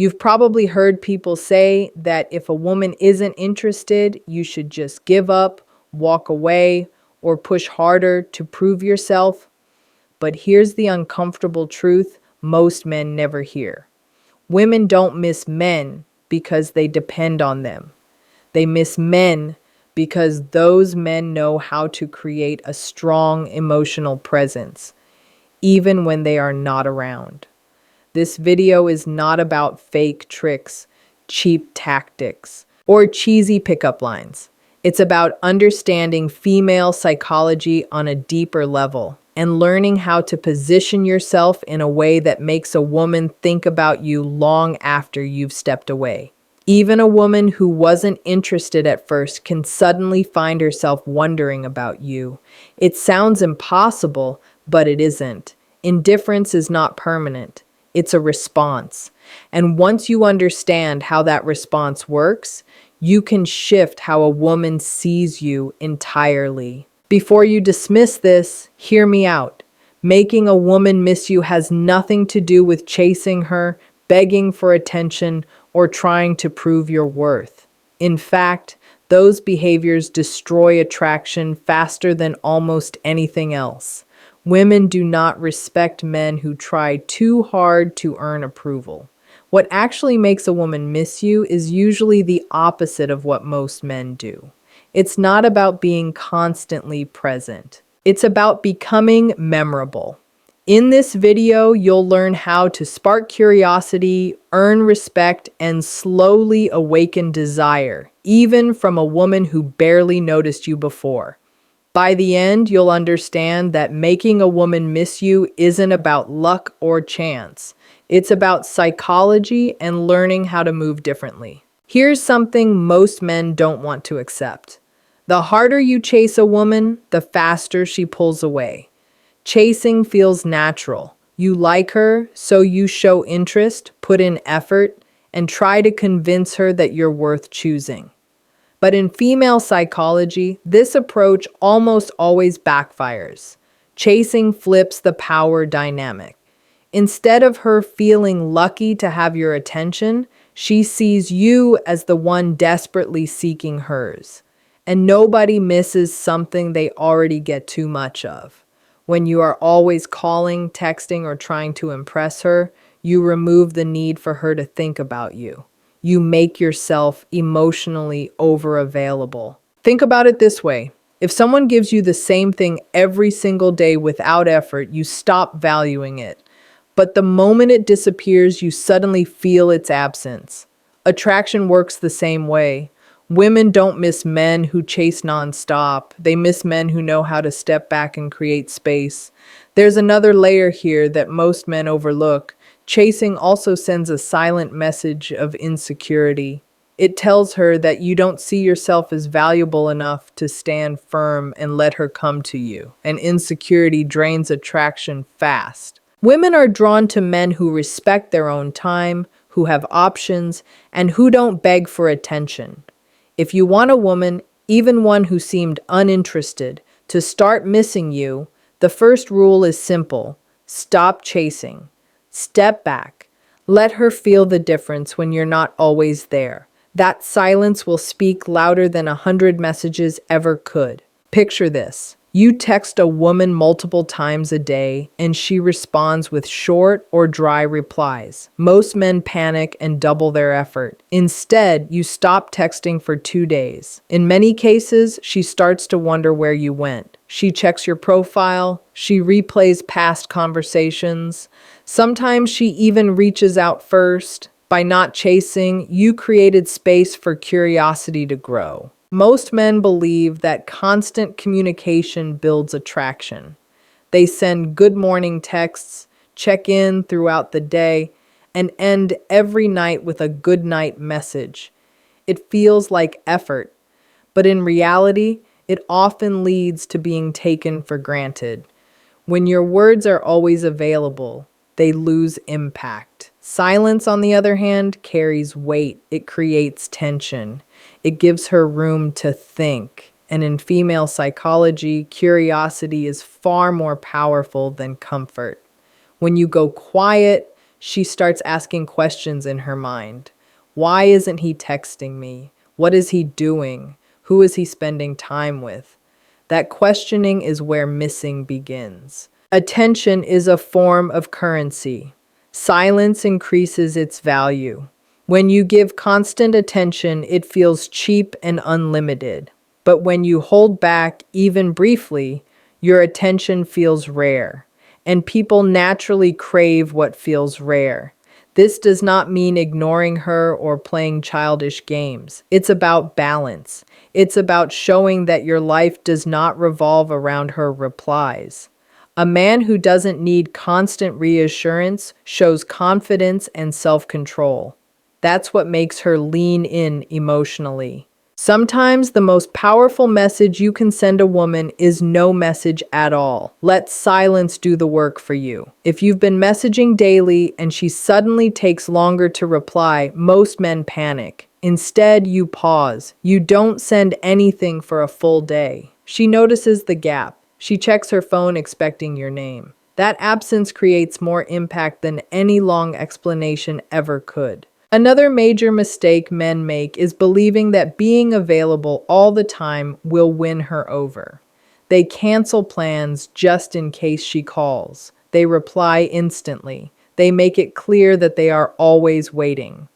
You've probably heard people say that if a woman isn't interested, you should just give up, walk away, or push harder to prove yourself. But here's the uncomfortable truth most men never hear. Women don't miss men because they depend on them. They miss men because those men know how to create a strong emotional presence, even when they are not around. This video is not about fake tricks, cheap tactics, or cheesy pickup lines. It's about understanding female psychology on a deeper level and learning how to position yourself in a way that makes a woman think about you long after you've stepped away. Even a woman who wasn't interested at first can suddenly find herself wondering about you. It sounds impossible, but it isn't. Indifference is not permanent. It's a response. And once you understand how that response works, you can shift how a woman sees you entirely. Before you dismiss this, hear me out. Making a woman miss you has nothing to do with chasing her, begging for attention, or trying to prove your worth. In fact, those behaviors destroy attraction faster than almost anything else. Women do not respect men who try too hard to earn approval. What actually makes a woman miss you is usually the opposite of what most men do. It's not about being constantly present. It's about becoming memorable. In this video, you'll learn how to spark curiosity, earn respect, and slowly awaken desire, even from a woman who barely noticed you before. By the end, you'll understand that making a woman miss you isn't about luck or chance. It's about psychology and learning how to move differently. Here's something most men don't want to accept. The harder you chase a woman, the faster she pulls away. Chasing feels natural. You like her, so you show interest, put in effort, and try to convince her that you're worth choosing. But in female psychology, this approach almost always backfires. Chasing flips the power dynamic. Instead of her feeling lucky to have your attention, she sees you as the one desperately seeking hers. And nobody misses something they already get too much of. When you are always calling, texting, or trying to impress her, you remove the need for her to think about you. You make yourself emotionally overavailable. Think about it this way. If someone gives you the same thing every single day without effort, you stop valuing it. But the moment it disappears, you suddenly feel its absence. Attraction works the same way. Women don't miss men who chase nonstop. They miss men who know how to step back and create space. There's another layer here that most men overlook. Chasing also sends a silent message of insecurity. It tells her that you don't see yourself as valuable enough to stand firm and let her come to you. And insecurity drains attraction fast. Women are drawn to men who respect their own time, who have options, and who don't beg for attention. If you want a woman, even one who seemed uninterested, to start missing you, the first rule is simple. Stop chasing. Step back. Let her feel the difference when you're not always there. That silence will speak louder than 100 messages ever could. Picture this. You text a woman multiple times a day, and she responds with short or dry replies. Most men panic and double their effort. Instead, you stop texting for 2 days. In many cases, she starts to wonder where you went. She checks your profile. She replays past conversations. Sometimes she even reaches out first. By not chasing, you created space for curiosity to grow. Most men believe that constant communication builds attraction. They send good morning texts, check in throughout the day, and end every night with a good night message. It feels like effort, but in reality, it often leads to being taken for granted. When your words are always available, they lose impact. Silence, on the other hand, carries weight. It creates tension. It gives her room to think. And in female psychology, curiosity is far more powerful than comfort. When you go quiet, She starts asking questions in her mind. Why isn't he texting me? What is he doing? Who is he spending time with? That questioning is where missing begins. Attention is a form of currency. Silence increases its value. When you give constant attention, it feels cheap and unlimited. But when you hold back, even briefly, your attention feels rare. And people naturally crave what feels rare. This does not mean ignoring her or playing childish games. It's about balance. It's about showing that your life does not revolve around her replies. A man who doesn't need constant reassurance shows confidence and self-control. That's what makes her lean in emotionally. Sometimes the most powerful message you can send a woman is no message at all. Let silence do the work for you. If you've been messaging daily and she suddenly takes longer to reply, most men panic. Instead, you pause. You don't send anything for a full day. She notices the gap. She checks her phone expecting your name. That absence creates more impact than any long explanation ever could. Another major mistake men make is believing that being available all the time will win her over. They cancel plans just in case she calls. They reply instantly. They make it clear that they are always waiting.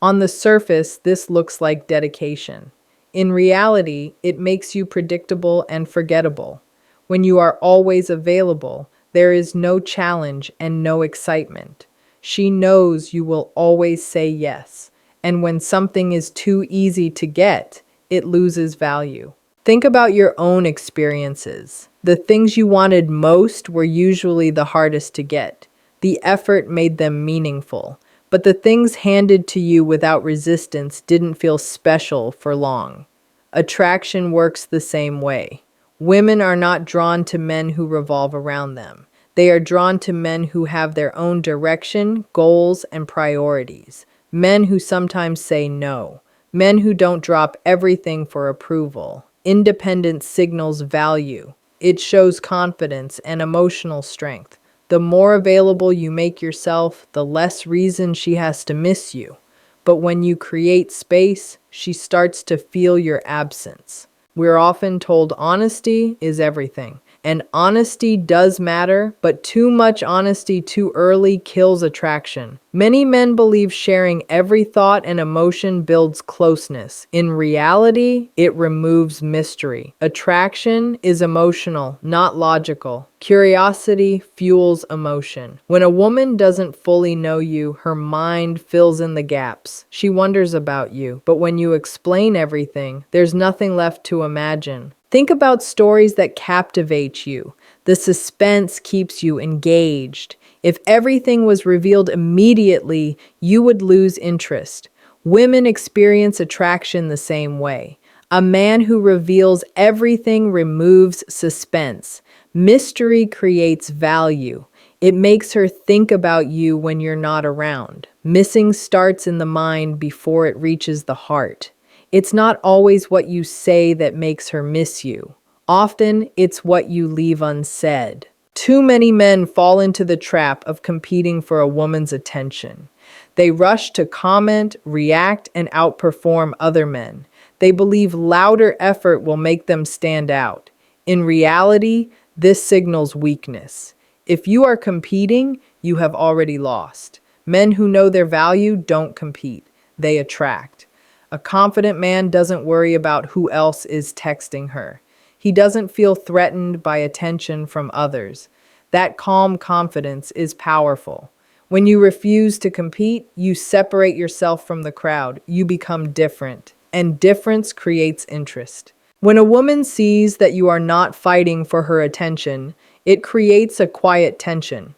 On the surface, this looks like dedication. In reality, it makes you predictable and forgettable. When you are always available, there is no challenge and no excitement. She knows you will always say yes, and when something is too easy to get, it loses value. Think about your own experiences. The things you wanted most were usually the hardest to get. The effort made them meaningful, but the things handed to you without resistance didn't feel special for long. Attraction works the same way. Women are not drawn to men who revolve around them. They are drawn to men who have their own direction, goals, and priorities. Men who sometimes say no. Men who don't drop everything for approval. Independence signals value. It shows confidence and emotional strength. The more available you make yourself, the less reason she has to miss you. But when you create space, she starts to feel your absence. We're often told honesty is everything. And honesty does matter, but too much honesty too early kills attraction. Many men believe sharing every thought and emotion builds closeness. In reality, it removes mystery. Attraction is emotional, not logical. Curiosity fuels emotion. When a woman doesn't fully know you, her mind fills in the gaps. She wonders about you, but when you explain everything, there's nothing left to imagine. Think about stories that captivate you. The suspense keeps you engaged. If everything was revealed immediately, you would lose interest. Women experience attraction the same way. A man who reveals everything removes suspense. Mystery creates value. It makes her think about you when you're not around. Missing starts in the mind before it reaches the heart. It's not always what you say that makes her miss you. Often, it's what you leave unsaid. Too many men fall into the trap of competing for a woman's attention. They rush to comment, react, and outperform other men. They believe louder effort will make them stand out. In reality, this signals weakness. If you are competing, you have already lost. Men who know their value don't compete, they attract. A confident man doesn't worry about who else is texting her. He doesn't feel threatened by attention from others. That calm confidence is powerful. When you refuse to compete, you separate yourself from the crowd. You become different, and difference creates interest. When a woman sees that you are not fighting for her attention, it creates a quiet tension.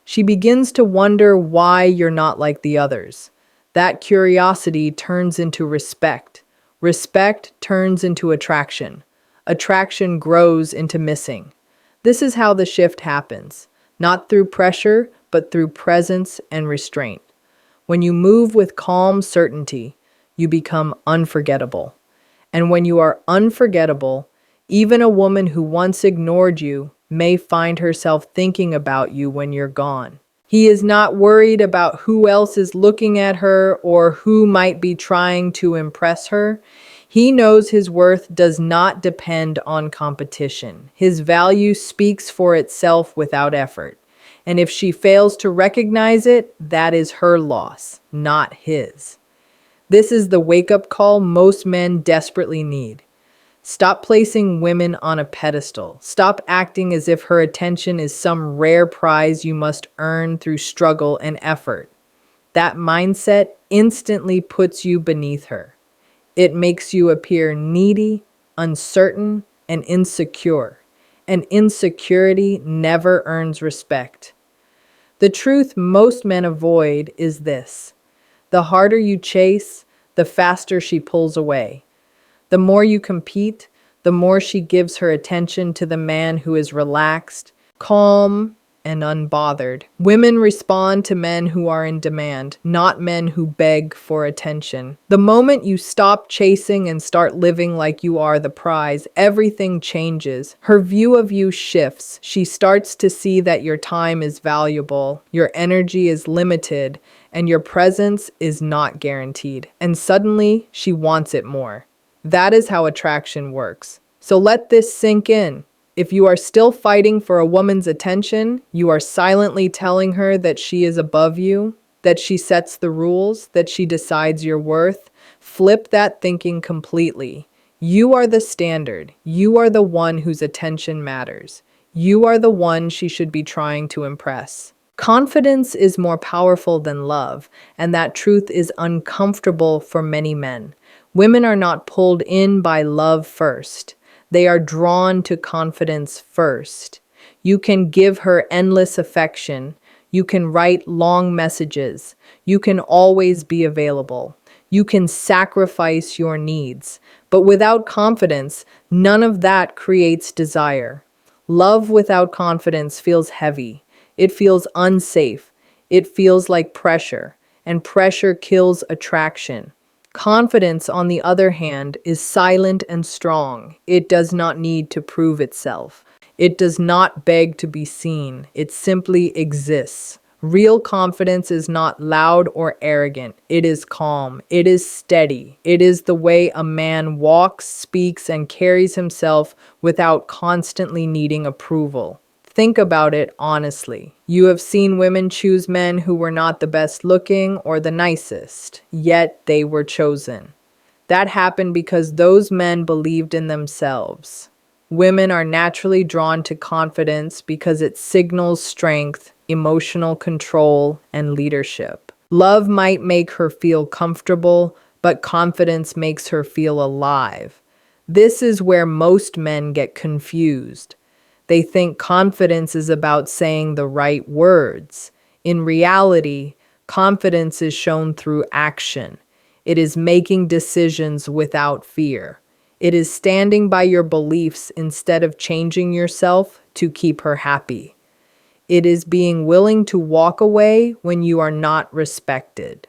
She begins to wonder why you're not like the others. That curiosity turns into respect. Respect turns into attraction. Attraction grows into missing. This is how the shift happens, not through pressure, but through presence and restraint. When you move with calm certainty, you become unforgettable. And when you are unforgettable, even a woman who once ignored you may find herself thinking about you when you're gone. He is not worried about who else is looking at her or who might be trying to impress her. He knows his worth does not depend on competition. His value speaks for itself without effort. And if she fails to recognize it, that is her loss, not his. This is the wake-up call most men desperately need. Stop placing women on a pedestal. Stop acting as if her attention is some rare prize you must earn through struggle and effort. That mindset instantly puts you beneath her. It makes you appear needy, uncertain, and insecure. And insecurity never earns respect. The truth most men avoid is this: the harder you chase, the faster she pulls away. The more you compete, the more she gives her attention to the man who is relaxed, calm, and unbothered. Women respond to men who are in demand, not men who beg for attention. The moment you stop chasing and start living like you are the prize, everything changes. Her view of you shifts. She starts to see that your time is valuable, your energy is limited, and your presence is not guaranteed. And suddenly, she wants it more. That is how attraction works. So let this sink in. If you are still fighting for a woman's attention, you are silently telling her that she is above you, that she sets the rules, that she decides your worth. Flip that thinking completely. You are the standard. You are the one whose attention matters. You are the one she should be trying to impress. Confidence is more powerful than love, and that truth is uncomfortable for many men. Women are not pulled in by love first. They are drawn to confidence first. You can give her endless affection. You can write long messages. You can always be available. You can sacrifice your needs. But without confidence, none of that creates desire. Love without confidence feels heavy. It feels unsafe. It feels like pressure. And pressure kills attraction. Confidence, on the other hand, is silent and strong. It does not need to prove itself. It does not beg to be seen. It simply exists. Real confidence is not loud or arrogant. It is calm. It is steady. It is the way a man walks, speaks, and carries himself without constantly needing approval. Think about it honestly. You have seen women choose men who were not the best looking or the nicest, yet they were chosen. That happened because those men believed in themselves. Women are naturally drawn to confidence because it signals strength, emotional control, and leadership. Love might make her feel comfortable, but confidence makes her feel alive. This is where most men get confused. They think confidence is about saying the right words. In reality, confidence is shown through action. It is making decisions without fear. It is standing by your beliefs instead of changing yourself to keep her happy. It is being willing to walk away when you are not respected.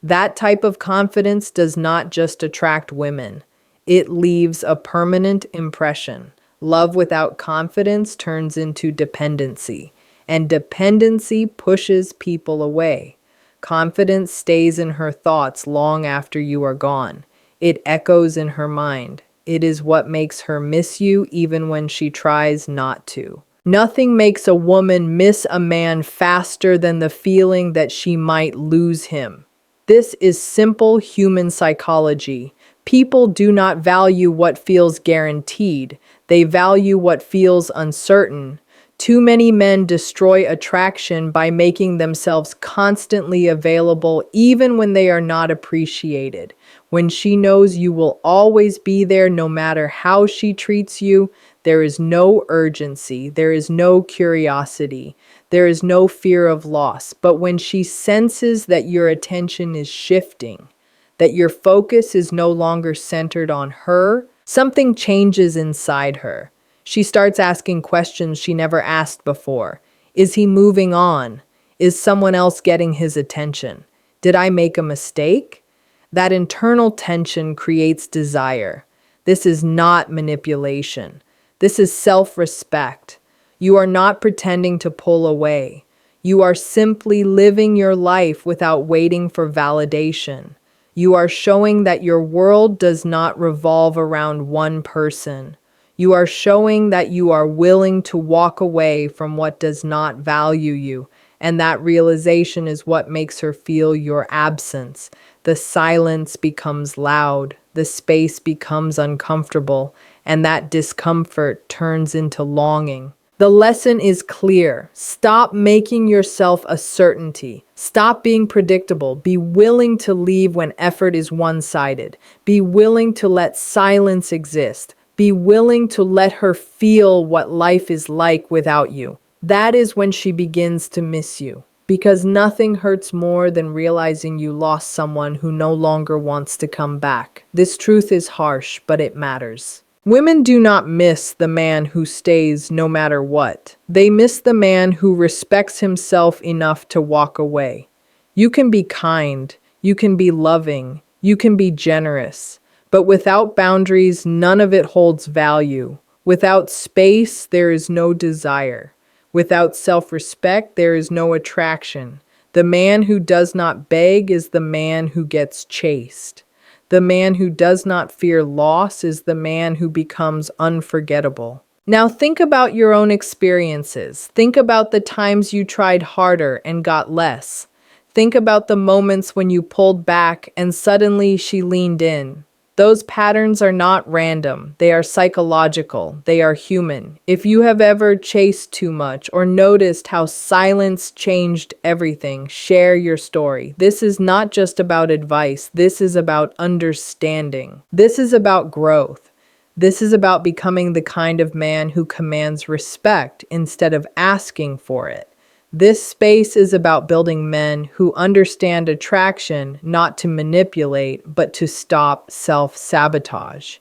That type of confidence does not just attract women. It leaves a permanent impression. Love without confidence turns into dependency, and dependency pushes people away. Confidence stays in her thoughts long after you are gone. It echoes in her mind. It is what makes her miss you even when she tries not to. Nothing makes a woman miss a man faster than the feeling that she might lose him. This is simple human psychology. People do not value what feels guaranteed. They value what feels uncertain. Too many men destroy attraction by making themselves constantly available even when they are not appreciated. When she knows you will always be there no matter how she treats you, there is no urgency, there is no curiosity, there is no fear of loss. But when she senses that your attention is shifting, that your focus is no longer centered on her, something changes inside her. She starts asking questions she never asked before. Is he moving on? Is someone else getting his attention? Did I make a mistake? That internal tension creates desire. This is not manipulation. This is self-respect. You are not pretending to pull away. You are simply living your life without waiting for validation. You are showing that your world does not revolve around one person. You are showing that you are willing to walk away from what does not value you, and that realization is what makes her feel your absence. The silence becomes loud, the space becomes uncomfortable, and that discomfort turns into longing. The lesson is clear. Stop making yourself a certainty. Stop being predictable. Be willing to leave when effort is one-sided. Be willing to let silence exist. Be willing to let her feel what life is like without you. That is when she begins to miss you. Because nothing hurts more than realizing you lost someone who no longer wants to come back. This truth is harsh, but it matters. Women do not miss the man who stays no matter what. They miss the man who respects himself enough to walk away. You can be kind, you can be loving, you can be generous, but without boundaries, none of it holds value. Without space, there is no desire. Without self-respect, there is no attraction. The man who does not beg is the man who gets chased. The man who does not fear loss is the man who becomes unforgettable. Now think about your own experiences. Think about the times you tried harder and got less. Think about the moments when you pulled back and suddenly she leaned in. Those patterns are not random. They are psychological. They are human. If you have ever chased too much or noticed how silence changed everything, share your story. This is not just about advice. This is about understanding. This is about growth. This is about becoming the kind of man who commands respect instead of asking for it. This space is about building men who understand attraction not to manipulate, but to stop self-sabotage.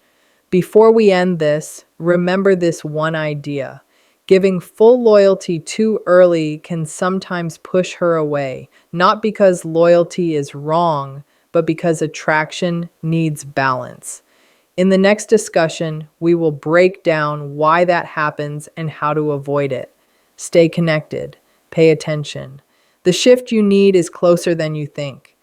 Before we end this, remember this one idea. Giving full loyalty too early can sometimes push her away, not because loyalty is wrong, but because attraction needs balance. In the next discussion, we will break down why that happens and how to avoid it. Stay connected. Pay attention. The shift you need is closer than you think.